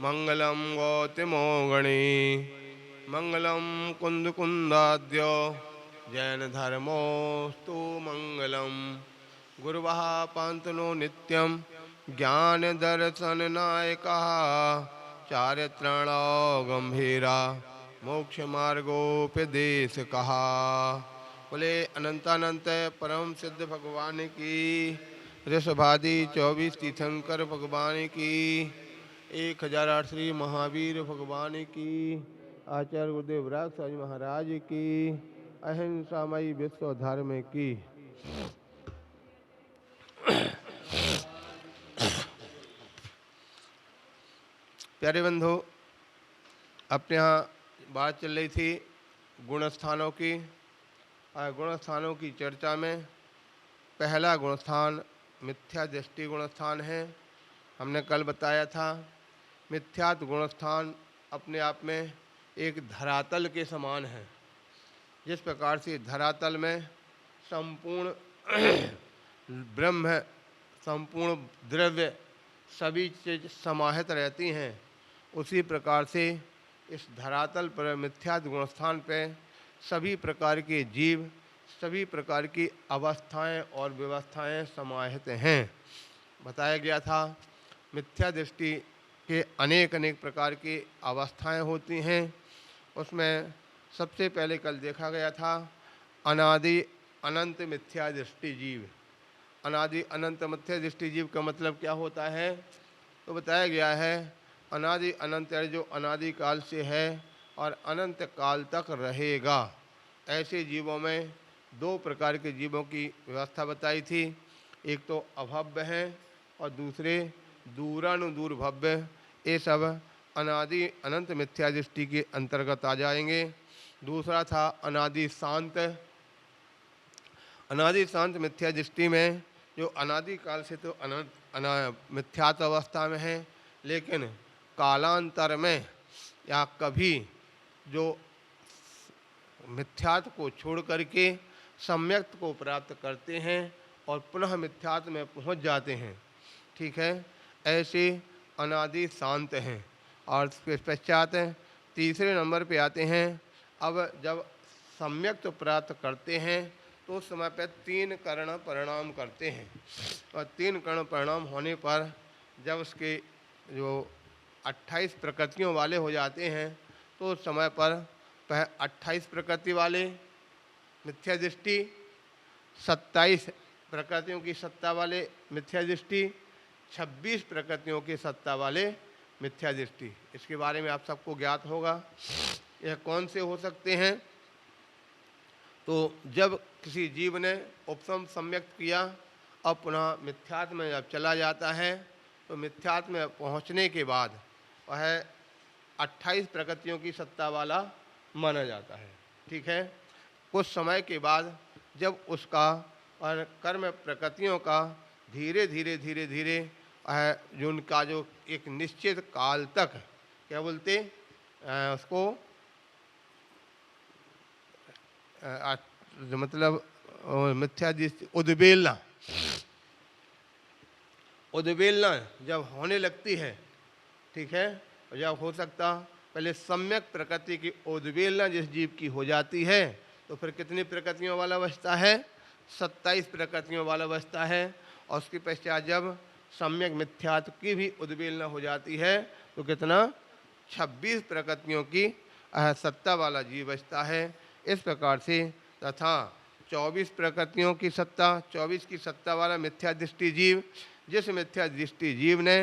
मंगलम गौतमो गणे मंगलम कुंदकुंदाद्य जैन धर्मोस्तु मंगलम गुरुवः पांतनो नित्यं ज्ञान दर्शन नायका चारित्रण गंभीरा मोक्ष मार्गोपदेश कहा। बोले अनंतानंत परम सिद्ध भगवान की, ऋषभादि 24 तीर्थंकर भगवान की, 1008 श्री महावीर भगवान की, आचार्य गुरुदेव राग स्वामी महाराज की, अहिंसामयी विश्व धर्म की। प्यारे बंधु, अपने यहाँ बात चल रही थी गुणस्थानों की। गुणस्थानों की चर्चा में पहला गुणस्थान मिथ्या दृष्टि गुणस्थान है। हमने कल बताया था मिथ्यात्व गुणस्थान अपने आप में एक धरातल के समान है। जिस प्रकार से धरातल में संपूर्ण ब्रह्म, संपूर्ण द्रव्य, सभी चीज समाहित रहती हैं, उसी प्रकार से इस धरातल पर मिथ्यात्व गुणस्थान पर सभी प्रकार के जीव, सभी प्रकार की अवस्थाएं और व्यवस्थाएं समाहित हैं। बताया गया था मिथ्या दृष्टि के अनेक प्रकार की अवस्थाएं होती हैं। उसमें सबसे पहले कल देखा गया था अनादि अनंत मिथ्या दृष्टि जीव। अनादि अनंत मिथ्या दृष्टि जीव का मतलब क्या होता है? तो बताया गया है अनादि अनंत जो अनादि काल से है और अनंत काल तक रहेगा। ऐसे जीवों में दो प्रकार के जीवों की व्यवस्था बताई थी। एक तो अभव्य हैं और दूसरे दूरानुदूर भव्य। ये सब अनादि अनंत मिथ्या दृष्टि के अंतर्गत आ जाएंगे। दूसरा था अनादि शांत। अनादि शांत मिथ्या दृष्टि में जो अनादि काल से तो मिथ्यात्व अवस्था में है, लेकिन कालांतर में या कभी जो मिथ्यात्व को छोड़ करके सम्यक्त को प्राप्त करते हैं और पुनः मिथ्यात्व में पहुंच जाते हैं। ठीक है, ऐसे अनादि शांत हैं। और इसके पश्चात तीसरे नंबर पे आते हैं। अब जब सम्यक्त प्राप्त करते हैं तो उस समय पर तीन कर्ण परिणाम करते हैं, और तीन कर्ण परिणाम होने पर जब उसके जो 28 प्रकृतियों वाले हो जाते हैं तो उस समय पर 28 प्रकृति वाले मिथ्या दृष्टि, 27 प्रकृतियों की सत्ता वाले मिथ्या दृष्टि, 26 प्रकृतियों की सत्ता वाले मिथ्या दृष्टि। इसके बारे में आप सबको ज्ञात होगा। यह कौन से हो सकते हैं? तो जब किसी जीव ने उपसम सम्यक्त किया और पुनः मिथ्यात्व में जब चला जाता है तो मिथ्यात्व में पहुँचने के बाद वह 28 प्रकृतियों की सत्ता वाला माना जाता है। ठीक है, कुछ समय के बाद जब उसका और कर्म प्रकृतियों का धीरे धीरे जो उनका जो एक निश्चित काल तक क्या बोलते उसको मतलब मिथ्या दृष्टि उद्वेलना जब होने लगती है। ठीक है, जब हो सकता पहले सम्यक प्रकृति की उद्वेलना जिस जीव की हो जाती है तो फिर कितनी प्रकृतियों वाला बचता है? 27 प्रकृतियों वाला बचता है। और उसके पश्चात जब सम्यक मिथ्यात्व की भी उद्वेलना हो जाती है तो कितना? 26 प्रकृतियों की सत्ता वाला जीव बचता है। इस प्रकार से तथा 24 प्रकृतियों की सत्ता, 24 की सत्ता वाला मिथ्या दृष्टि जीव, जिस मिथ्या दृष्टि जीव ने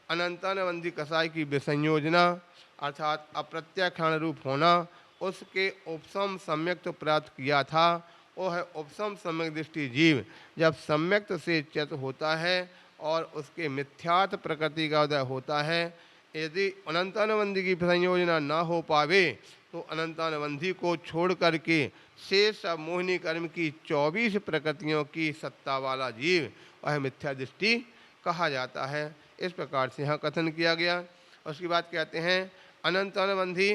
अनंतानवंदी कसाई की विसंयोजना अर्थात अप्रत्याख्यान रूप होना, उसके उपसम सम्यक्त प्राप्त किया था, वो है उपसम सम्यक दृष्टि जीव। जब सम्यक्त से च्युत होता है और उसके मिथ्यात्व प्रकृति का उदय होता है, यदि अनंतानवंदी की संयोजना ना हो पावे तो अनंतानवंदी को छोड़ करके शेष मोहिनी कर्म की 24 प्रकृतियों की सत्ता वाला जीव वह मिथ्या दृष्टि कहा जाता है। इस प्रकार से यहाँ कथन किया गया। उसके बाद कहते हैं अनंतानवंदी,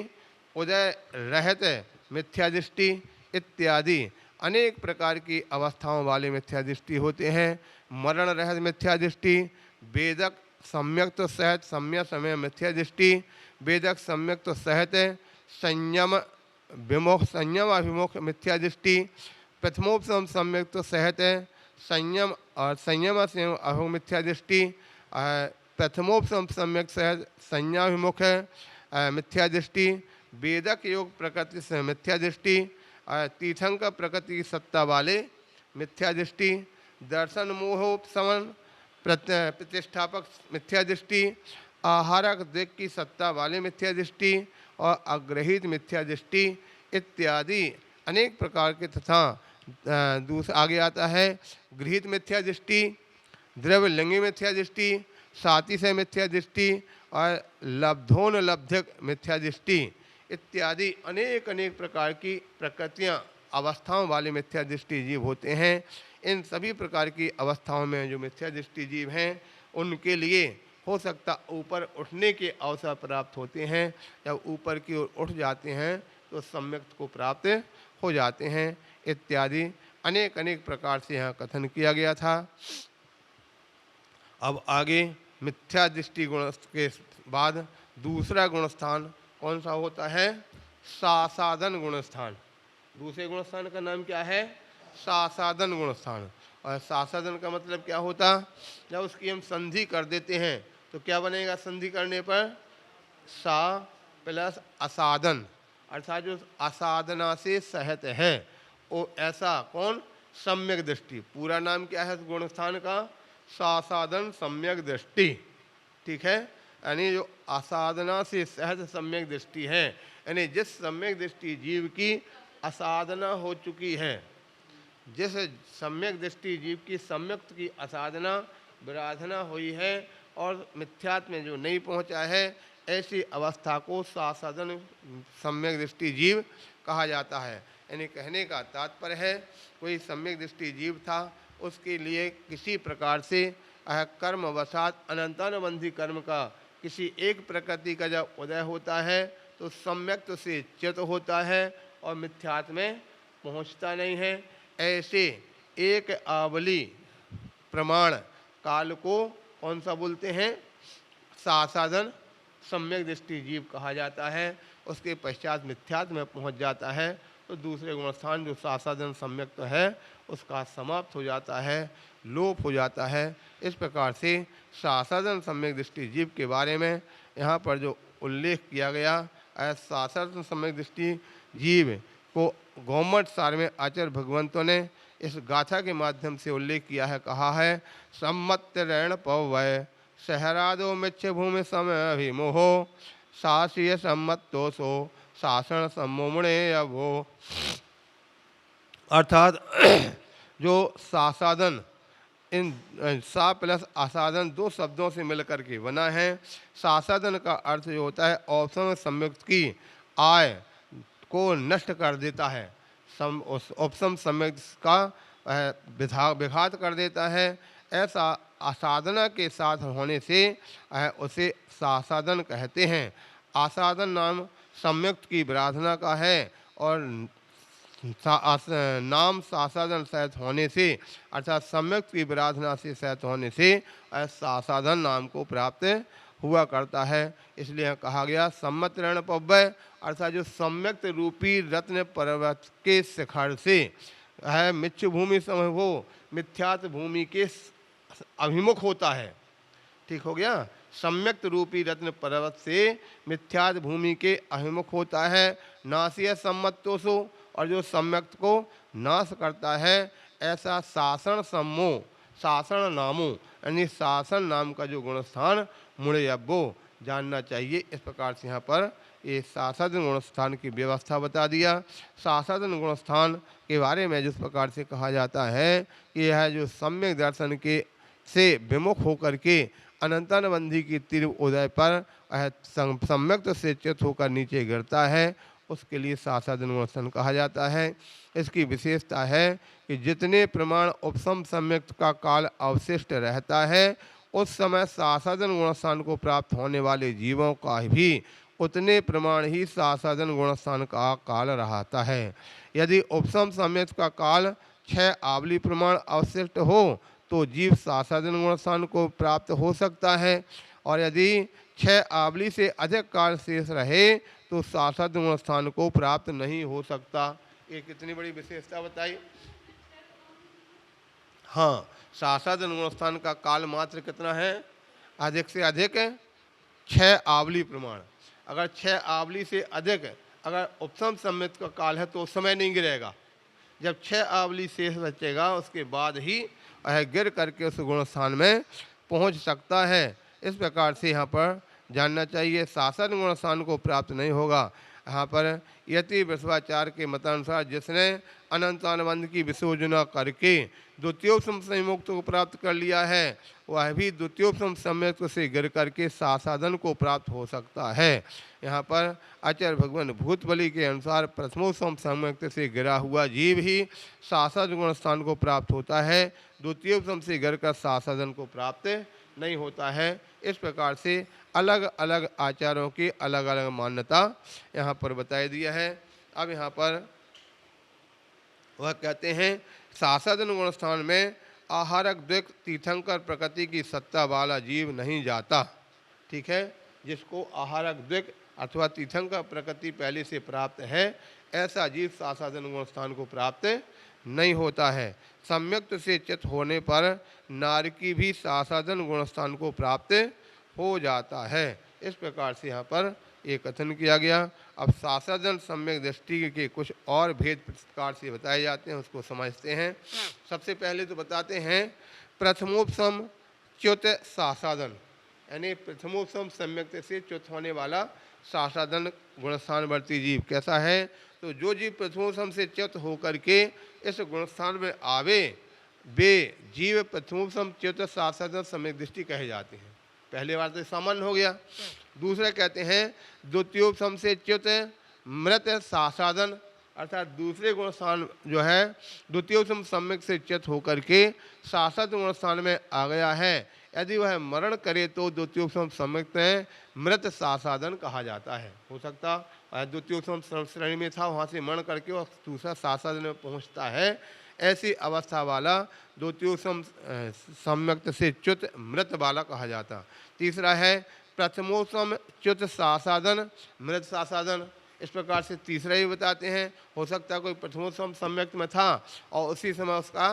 उदय रहत मिथ्या दृष्टि इत्यादि अनेक प्रकार की अवस्थाओं वाले मिथ्या दृष्टि होते हैं। मरण रहत मिथ्या दृष्टि, वेदक सम्यक तो सहित सम्य समय मिथ्या दृष्टि, वेदक सम्यक तो सहित संयम विमुख संयम अभिमुख मिथ्या दृष्टि, प्रथमोपसम सम्यक तो सहित संयम और संयम से अभिमुख मिथ्या दृष्टि, प्रथमोपसम सम्यक सहित संज्ञाभिमुख मिथ्या दृष्टि, वेदक योग प्रकृति से मिथ्या दृष्टि, तीर्थंकर प्रकृति की सत्ता वाले मिथ्या दृष्टि, दर्शन मोहोपशमन प्रतिष्ठापक मिथ्या दृष्टि, आहारक दिक की सत्ता वाले मिथ्या दृष्टि और अग्रहित मिथ्या दृष्टि इत्यादि अनेक प्रकार के तथा दूसरा आगे आता है गृहित मिथ्या दृष्टि, द्रव्य लिंगी मिथ्या दृष्टि, साति से मिथ्या दृष्टि और लब्धोन लब्धक मिथ्या दृष्टि इत्यादि अनेक अनेक प्रकार की प्रकृतियाँ अवस्थाओं वाले मिथ्या दृष्टि जीव होते हैं। इन सभी प्रकार की अवस्थाओं में जो मिथ्या दृष्टि जीव हैं उनके लिए हो सकता ऊपर उठने के अवसर प्राप्त होते हैं। जब ऊपर की ओर उठ जाते हैं तो सम्यक को प्राप्त हो जाते हैं इत्यादि अनेक अनेक प्रकार से यहाँ कथन किया गया था। अब आगे मिथ्या दृष्टि गुण के बाद दूसरा गुणस्थान कौन सा होता है? सासाधन गुणस्थान। दूसरे गुणस्थान का नाम क्या है? सासाधन गुणस्थान। और सासाधन का मतलब क्या होता? जब उसकी हम संधि कर देते हैं तो क्या बनेगा संधि करने पर? सा प्लस असाधन, अर्थात जो असाधना से सहित है वो ऐसा कौन? सम्यक दृष्टि। पूरा नाम क्या है गुणस्थान का? सासाधन सम्यक दृष्टि। ठीक है, यानी जो असाधना से सहज सम्यक दृष्टि है, यानी जिस सम्यक दृष्टि जीव की असाधना हो चुकी है, जिस सम्यक दृष्टि जीव की सम्यक की असाधना विराधना हुई है और मिथ्यात्व में जो नहीं पहुंचा है, ऐसी अवस्था को सासाधन सम्यक दृष्टि जीव कहा जाता है। यानी कहने का तात्पर्य है कोई सम्यक दृष्टि जीव था, उसके लिए किसी प्रकार से कर्मवशात अनंतानुबंधी कर्म का किसी एक प्रकृति का जब उदय होता है तो सम्यक से च्युत होता है और मिथ्यात्व में पहुंचता नहीं है। ऐसे एक आवली प्रमाण काल को कौन सा बोलते हैं? सासाधन सम्यक दृष्टि जीव कहा जाता है। उसके पश्चात मिथ्यात्व में पहुंच जाता है तो दूसरे गुणस्थान जो सासाधन सम्यक तो है उसका समाप्त हो जाता है, लोप हो जाता है। इस प्रकार से सासाधन सम्यक दृष्टि जीव के बारे में यहाँ पर जो उल्लेख किया गया, सासाधन सम्यक दृष्टि जीव को गौमठ सार में आचार्य भगवंतों ने इस गाथा के माध्यम से उल्लेख किया है। कहा है सम्मत्य रण पवय सहरादो मिच्छ भूमि समय अभिमोहो सासीय सम्मत्तोषो शासन सम्मोमणे अभो। अर्थात जो सासाधन, इन सा प्लस आसाधन दो शब्दों से मिलकर के बना है। सासाधन का अर्थ जो होता है औपसम संयुक्त की आय को नष्ट कर देता है, उपसम संयुक्त का विघात कर देता है। ऐसा आसाधना के साथ होने से उसे सासाधन कहते हैं। आसाधन नाम संयुक्त की विराधना का है और नाम सासाधन सहित होने से अर्थात सम्यक की विराधना से सहित होने से सासाधन नाम को प्राप्त हुआ करता है। इसलिए कहा गया सम्मत रण पव्य, अर्थात जो सम्यक रूपी रत्न पर्वत के शिखर से है मिच्छ भूमि समय वो मिथ्यात्व भूमि के अभिमुख होता है। ठीक हो गया, सम्यक रूपी रत्न पर्वत से मिथ्यात्व भूमि के अभिमुख होता है। नासिय सम्मत्तोषो, और जो सम्यक को नाश करता है ऐसा शासन सम्मो शासन नामो, यानी शासन नाम का जो गुणस्थान मुड़े अब्बो जानना चाहिए। इस प्रकार से यहाँ पर ये सासाधन गुणस्थान की व्यवस्था बता दिया। सासाधन गुणस्थान के बारे में जिस प्रकार से कहा जाता है कि यह जो सम्यक दर्शन के से विमुख होकर के अनंतानुबंधी की तीव्र उदय पर सम्यक से च्युत होकर नीचे गिरता है, उसके लिए सासाधन गुणस्थान कहा जाता है। इसकी विशेषता है कि जितने प्रमाण उपसम सम्यक का काल अवशिष्ट रहता है उस समय सासाधन गुणस्थान को प्राप्त होने वाले जीवों का भी उतने प्रमाण ही सासाधन गुणस्थान का काल रहता है। यदि उपसम सम्यक का काल 6 आवली प्रमाण अवशिष्ट हो तो जीव सासाधन गुणस्थान को प्राप्त हो सकता है। और यदि 6 आवली से अधिक काल शेष रहे तो शाश्वत गुण स्थान को प्राप्त नहीं हो सकता। ये कितनी बड़ी विशेषता बताई। हाँ, शाश्वत गुण स्थान का काल मात्र कितना है, अधिक से अधिक 6 आवली प्रमाण। अगर 6 आवली से अधिक अगर उपसम सम्मित का काल है तो उस समय नहीं गिरेगा। जब 6 आवली शेष बचेगा उसके बाद ही वह गिर करके उस गुण स्थान में पहुंच सकता है। इस प्रकार से यहाँ पर जानना चाहिए शासन गुण स्थान को प्राप्त नहीं होगा। यहाँ पर यति वृषभाचार्य के मतानुसार जिसने अनंतानुबंध की विशोजना करके द्वितीयोपम संयुक्त को प्राप्त कर लिया है वह भी द्वितीयोपम संयुक्त से गिर करके सासाधन को प्राप्त हो सकता है। यहाँ पर आचार्य भगवान भूतबली के अनुसार प्रथमोपम संयुक्त से गिरा हुआ जीव ही शासद गुण स्थान को प्राप्त होता है, द्वितीयोपम से गिर कर सासाधन को प्राप्त नहीं होता है। इस प्रकार से अलग अलग आचारों की अलग अलग मान्यता यहाँ पर बताई दिया है। अब यहाँ पर वह कहते हैं शासदन गुण स्थान में आहारक द्विक तीर्थंकर प्रकृति की सत्ता वाला जीव नहीं जाता। ठीक है, जिसको आहारक द्विक अथवा तीर्थंकर प्रकृति पहले से प्राप्त है ऐसा जीव शासदन गुण स्थान को प्राप्त नहीं होता है। सम्यक्त से चित होने पर नारकी भी शासदन गुण स्थान को प्राप्त हो जाता है। इस प्रकार से यहाँ पर एक कथन किया गया। अब शासदन सम्यक दृष्टि के कुछ और भेद प्रकार से बताए जाते हैं, उसको समझते हैं। सबसे पहले तो बताते हैं प्रथमोपसम च्युत शासदन, यानी प्रथमोपसम सम्यक से च्युत होने वाला शासदन गुणस्थानवर्ती जीव कैसा है। तो जो जीव प्रथमोपसम से च्युत होकर के इस गुणस्थान में आवे वे जीव प्रथमोपसम च्युत शासदन सम्यक दृष्टि कहे जाते हैं। पहले बार तो सामान्य हो गया। दूसरा कहते हैं द्वितीयोपसम से च्युत मृत शासदन, अर्थात दूसरे गुणस्थान जो है द्वितीयोपसम सम्यक से च्युत होकर के शासद गुणस्थान में आ गया है, यदि वह मरण करे तो द्वितीयोपसम सम्यक में मृत शासदन कहा जाता है। हो सकता द्वितीयोपसम श्रेणी में था, वहाँ से मरण करके वह दूसरा शासदन में पहुँचता है, ऐसी अवस्था वाला द्वितीयोपसम सम्यक्त से च्युत मृत वाला कहा जाता। तीसरा है प्रथमोपसम च्युत शासदन मृत शासदन। इस प्रकार से तीसरा ही बताते हैं, हो सकता है कोई प्रथमोपसम सम्यक्त में था और उसी समय उसका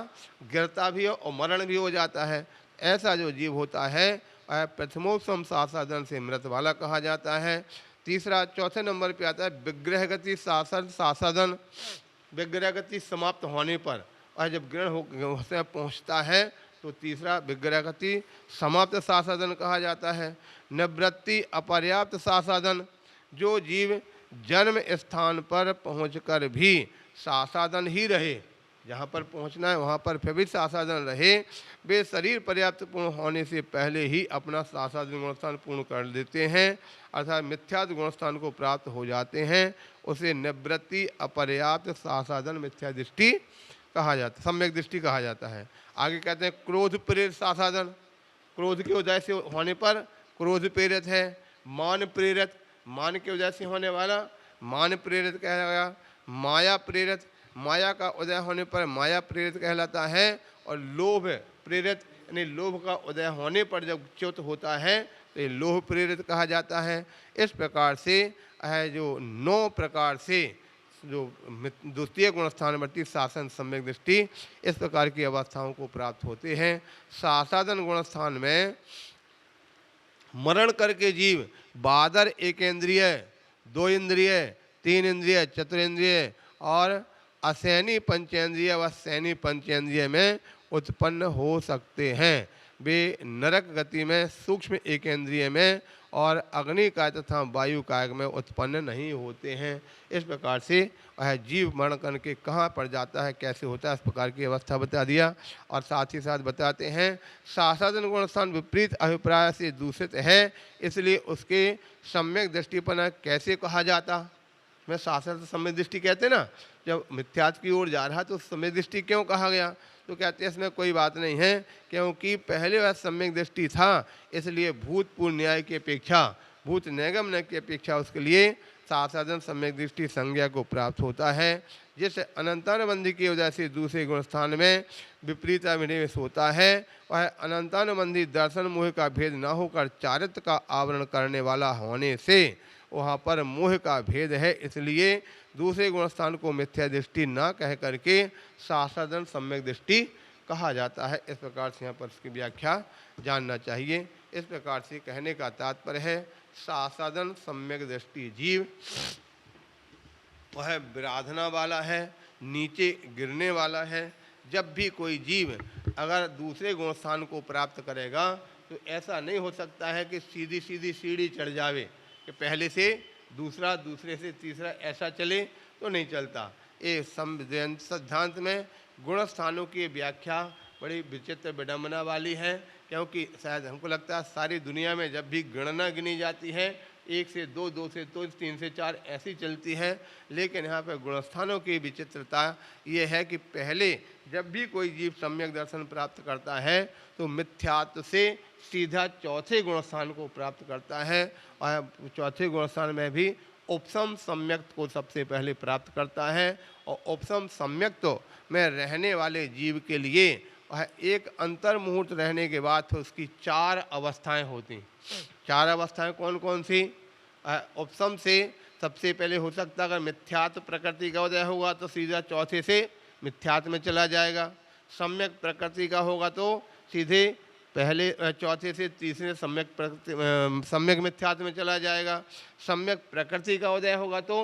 गिरता भी हो और मरण भी हो जाता है, ऐसा जो जीव होता है वह प्रथमोपसम शासदन से मृत वाला कहा जाता है। तीसरा चौथे नंबर पे आता है विग्रहगति शासदन। विग्रहगति समाप्त होने पर और जब ग्रहण हो पहुँचता है तो तीसरा विग्रहगति समाप्त शासदन कहा जाता है। निवृत्ति अपर्याप्त शासदन, जो जीव जन्म स्थान पर पहुंचकर भी शासदन ही रहे, जहाँ पर पहुंचना है वहाँ पर फिर भी शासदन रहे, वे शरीर पर्याप्त पूर्ण होने से पहले ही अपना शासदन गुणस्थान पूर्ण कर देते हैं, अर्थात मिथ्यात्व गुणस्थान को प्राप्त हो जाते हैं। उसे निवृत्ति अपर्याप्त शासदन मिथ्या दृष्टि कहा जाता, सम्यक दृष्टि कहा जाता है। आगे कहते हैं क्रोध प्रेरित शासदन, क्रोध के वजह से होने पर क्रोध प्रेरित है। मान प्रेरित, मान के वजह से होने वाला मान प्रेरित कहलाया। माया प्रेरित, माया का उदय होने पर माया प्रेरित कहलाता है। और लोभ प्रेरित, यानी लोभ का उदय होने पर जब च्युत होता है तो ये लोभ प्रेरित कहा जाता है। इस प्रकार से है जो 9 प्रकार से जो द्वितीय गुणस्थानवर्ती शासन सम्यक दृष्टि इस प्रकार की अवस्थाओं को प्राप्त होते हैं। शासदन गुणस्थान में मरण करके जीव बादर एक इंद्रिय, 2 इंद्रिय, 3 इंद्रिय, चतुरेंद्रिय और असैनी पंचेंद्रिय व सैनी पंचेंद्रिय में उत्पन्न हो सकते हैं। वे नरक गति में सूक्ष्म एकेंद्रिय में और अग्नि काय तथा वायु कायक में उत्पन्न नहीं होते हैं। इस प्रकार से वह जीव मरण करके कहाँ पड़ जाता है, कैसे होता है, इस प्रकार की अवस्था बता दिया। और साथ ही साथ बताते हैं शासदन गुणस्थान विपरीत अभिप्राय से दूषित है, इसलिए उसके सम्यक दृष्टिपन कैसे कहा जाता। मैं शासन सम्यक दृष्टि कहते ना, जब मिथ्यात्व की ओर जा रहा तो सम्यक दृष्टि क्यों कहा गया, तो कहते हैं इसमें कोई बात नहीं है, क्योंकि पहले वह सम्यक दृष्टि था, इसलिए भूतपूर्व न्याय की अपेक्षा, भूत नैगम न्याय की अपेक्षा उसके लिए शासदन सम्यक दृष्टि संज्ञा को प्राप्त होता है। जिस अनंतानुबंधी की वजह से दूसरे गुण स्थान में विपरीत अभिनिवेश होता है वह अनंतानुबंधी दर्शन मोह का भेद न होकर चारित्र का आवरण करने वाला होने से वहाँ पर मोह का भेद है, इसलिए दूसरे गुण स्थान को मिथ्या दृष्टि न कह करके साधारण सम्यक दृष्टि कहा जाता है। इस प्रकार से यहाँ पर इसकी व्याख्या जानना चाहिए। इस प्रकार से कहने का तात्पर्य है साधन सम्यक दृष्टि जीव वह विराधना वाला है, नीचे गिरने वाला है। जब भी कोई जीव अगर दूसरे गुण स्थान को प्राप्त करेगा तो ऐसा नहीं हो सकता है कि सीधी सीधी सीढ़ी चढ़ जावे कि पहले से दूसरा, दूसरे से तीसरा ऐसा चले, तो नहीं चलता। ये सिद्धांत में गुण स्थानों की व्याख्या बड़ी विचित्र विडंबना वाली है, क्योंकि शायद हमको लगता है सारी दुनिया में जब भी गणना गिनी जाती है 1 से 2, 2 से 3 से 4 ऐसी चलती है, लेकिन यहाँ पर गुणस्थानों की विचित्रता ये है कि पहले जब भी कोई जीव सम्यक दर्शन प्राप्त करता है तो मिथ्यात्व से सीधा चौथे गुणस्थान को प्राप्त करता है, और चौथे गुणस्थान में भी उपसम सम्यक को सबसे पहले प्राप्त करता है। और उपसम सम्यक में रहने वाले जीव के लिए वह एक अंतर मुहूर्त रहने के बाद फिर उसकी 4 अवस्थाएं होती। 4 अवस्थाएं कौन कौन सी? उपसम से सबसे पहले हो सकता है अगर मिथ्यात्व प्रकृति का उदय होगा तो सीधा चौथे से मिथ्यात्व में चला जाएगा। सम्यक प्रकृति का होगा तो सीधे पहले चौथे से तीसरे सम्यक मिथ्यात्व में चला जाएगा। सम्यक प्रकृति का उदय होगा तो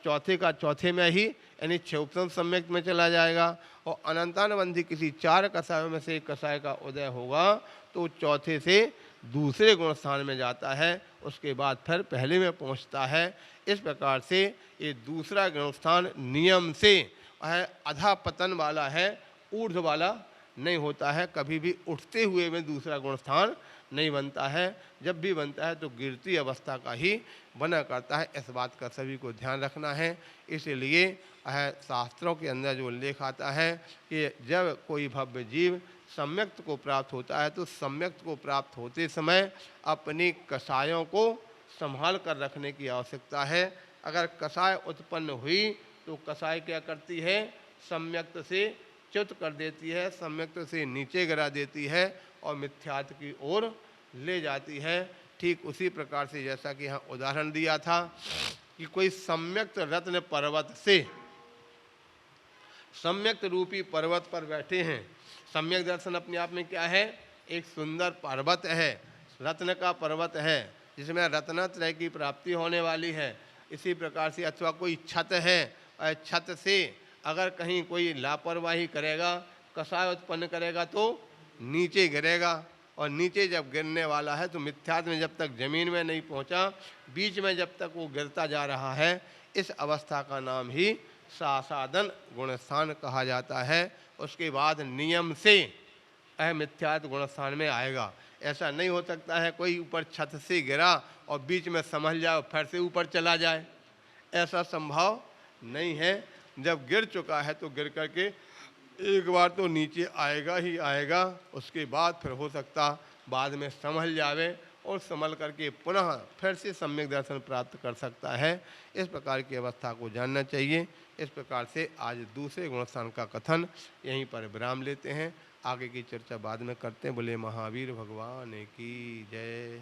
चौथे का चौथे में ही यानी उपसम सम्यक में चला जाएगा। और अनंतानुबंधी किसी 4 कषायों में से एक कषाय का उदय होगा तो चौथे से दूसरे गुण स्थान में जाता है, उसके बाद फिर पहले में पहुंचता है। इस प्रकार से ये दूसरा गुण स्थान नियम से अधा पतन वाला है, ऊर्ध्व वाला नहीं होता है। कभी भी उठते हुए में दूसरा गुण स्थान नहीं बनता है, जब भी बनता है तो गिरती अवस्था का ही बना करता है। इस बात का सभी को ध्यान रखना है। इसलिए शास्त्रों के अंदर जो उल्लेख आता है कि जब कोई भव्य जीव सम्यक्त को प्राप्त होता है तो सम्यक्त को प्राप्त होते समय अपनी कषायों को संभाल कर रखने की आवश्यकता है। अगर कषाय उत्पन्न हुई तो कषाय क्या करती है? सम्यक्त से च्युत कर देती है, सम्यक्त से नीचे गिरा देती है और मिथ्यात्व की ओर ले जाती है। ठीक उसी प्रकार से जैसा कि यहाँ उदाहरण दिया था कि कोई सम्यक्त रत्न पर्वत से सम्यक्त रूपी पर्वत पर बैठे हैं। सम्यक दर्शन अपने आप में क्या है? एक सुंदर पर्वत है, रत्न का पर्वत है जिसमें रत्नत्रय की प्राप्ति होने वाली है। इसी प्रकार से अथवा कोई छत है और छत से अगर कहीं कोई लापरवाही करेगा, कषाय उत्पन्न करेगा तो नीचे गिरेगा, और नीचे जब गिरने वाला है तो मिथ्यात्व में जब तक जमीन में नहीं पहुंचा, बीच में जब तक वो गिरता जा रहा है, इस अवस्था का नाम ही साधन गुणस्थान कहा जाता है। उसके बाद नियम से मिथ्यात्व गुणस्थान में आएगा। ऐसा नहीं हो सकता है कोई ऊपर छत से गिरा और बीच में संभल जाए फिर से ऊपर चला जाए, ऐसा संभव नहीं है। जब गिर चुका है तो गिर करके एक बार तो नीचे आएगा ही आएगा, उसके बाद फिर हो सकता बाद में संभल जावे और संभल करके पुनः फिर से सम्यक दर्शन प्राप्त कर सकता है। इस प्रकार की अवस्था को जानना चाहिए। इस प्रकार से आज दूसरे गुणस्थान का कथन यहीं पर विराम लेते हैं। आगे की चर्चा बाद में करते हैं। बोले महावीर भगवान की जय।